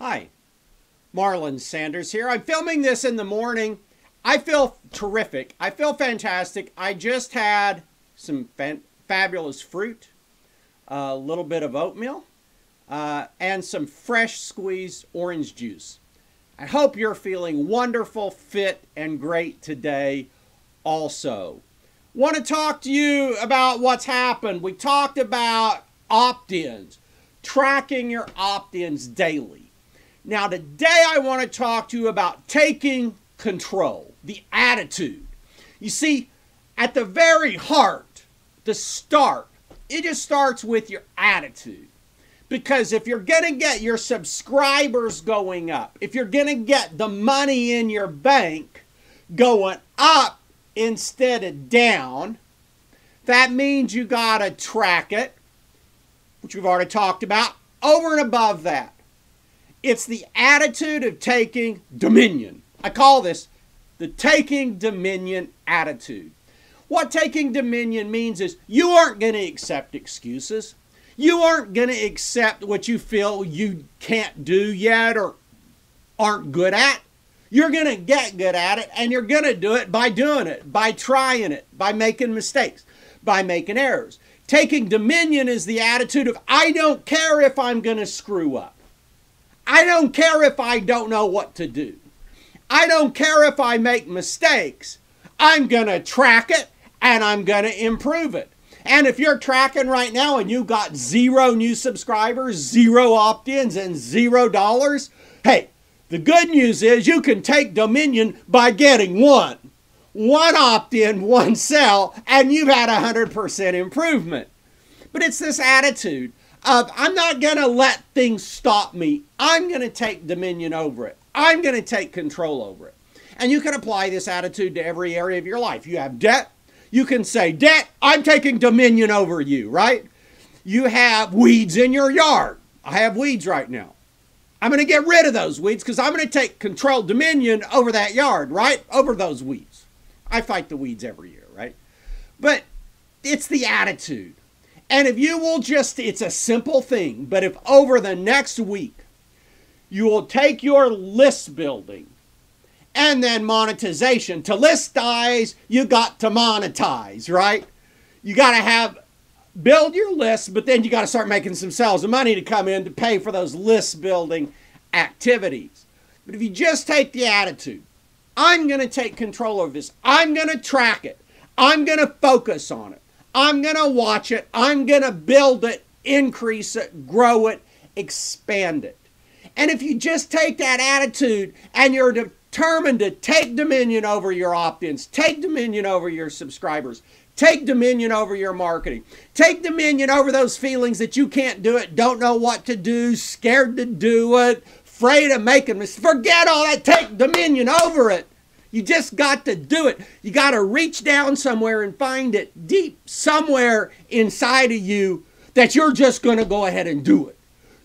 Hi, Marlon Sanders here. I'm filming this in the morning. I feel terrific. I feel fantastic. I just had some fabulous fruit, a little bit of oatmeal, and some fresh squeezed orange juice. I hope you're feeling wonderful, fit, and great today also. Want to talk to you about what's happened. We talked about opt-ins, tracking your opt-ins daily. Now today I want to talk to you about taking control, the attitude. You see, at the very heart, the start, it just starts with your attitude. Because if you're going to get your subscribers going up, if you're going to get the money in your bank going up instead of down, that means you got to track it, which we've already talked about. Over and above that, it's the attitude of taking dominion. I call this the taking dominion attitude. What taking dominion means is you aren't going to accept excuses. You aren't going to accept what you feel you can't do yet or aren't good at. You're going to get good at it, and you're going to do it by doing it, by trying it, by making mistakes, by making errors. Taking dominion is the attitude of I don't care if I'm going to screw up. I don't care if I don't know what to do. I don't care if I make mistakes. I'm going to track it and I'm going to improve it. And if you're tracking right now and you got 0 new subscribers, 0 opt-ins, and $0, hey, the good news is you can take dominion by getting one opt-in, 1 sell, and you've had 100% improvement. But it's this attitude of I'm not going to let things stop me. I'm going to take dominion over it. I'm going to take control over it. And you can apply this attitude to every area of your life. You have debt. You can say, debt, I'm taking dominion over you, right? You have weeds in your yard. I have weeds right now. I'm going to get rid of those weeds because I'm going to take control, dominion over that yard, right? Over those weeds. I fight the weeds every year, right? But it's the attitude. And if you will just, it's a simple thing, but if over the next week, you will take your list building and then monetization. To listize, you got to monetize, right? You got to build your list, but then you got to start making some sales and money to come in to pay for those list building activities. But if you just take the attitude, I'm going to take control of this. I'm going to track it. I'm going to focus on it. I'm going to watch it. I'm going to build it, increase it, grow it, expand it. And if you just take that attitude and you're determined to take dominion over your opt-ins, take dominion over your subscribers, take dominion over your marketing, take dominion over those feelings that you can't do it, don't know what to do, scared to do it, afraid of making mistakes, forget all that, take dominion over it. You just got to do it. You got to reach down somewhere and find it deep somewhere inside of you that you're just going to go ahead and do it.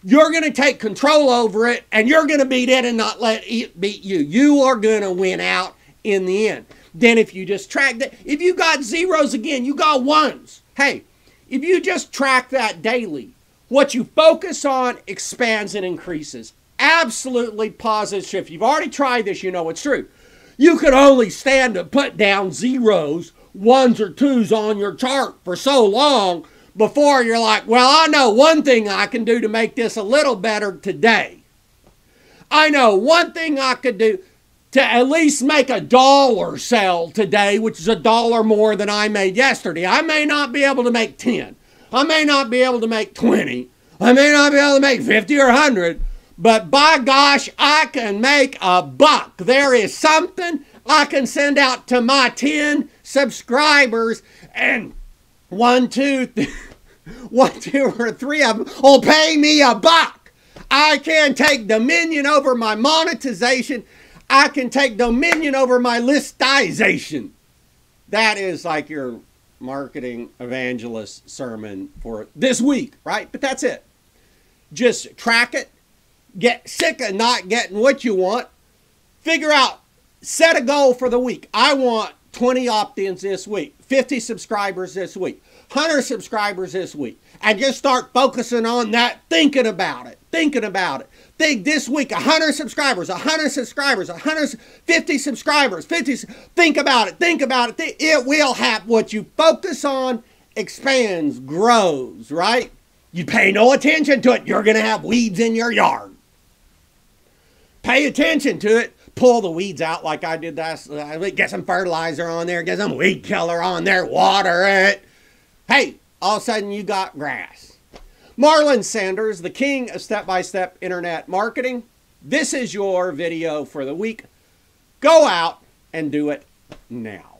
You're going to take control over it and you're going to beat it and not let it beat you. You are going to win out in the end. Then if you just track that, if you got zeros again, you got ones. Hey, if you just track that daily, what you focus on expands and increases. Absolutely positive. If you've already tried this, you know it's true. You could only stand to put down zeros, 1s or 2s on your chart for so long before you're like, well, I know one thing I can do to make this a little better today. I know one thing I could do to at least make $1 sell today, which is $1 more than I made yesterday. I may not be able to make 10. I may not be able to make 20. I may not be able to make 50 or 100. But by gosh, I can make $1. There is something I can send out to my 10 subscribers, and 1, 2, or 3 of them will pay me $1. I can take dominion over my monetization. I can take dominion over my listization. That is like your marketing evangelist sermon for this week, right? But that's it. Just track it. Get sick of not getting what you want. Figure out, set a goal for the week. I want 20 opt-ins this week, 50 subscribers this week. 100 subscribers this week. And just start focusing on that, thinking about it. Think this week, 100 subscribers, 100 subscribers, 150 subscribers, 50. Think about it. It will happen. What you focus on expands, grows, right? You pay no attention to it, you're going to have weeds in your yard. Pay attention to it. Pull the weeds out like I did last week. Get some fertilizer on there. Get some weed killer on there. Water it. Hey, all of a sudden you got grass. Marlon Sanders, the king of step-by-step internet marketing. This is your video for the week. Go out and do it now.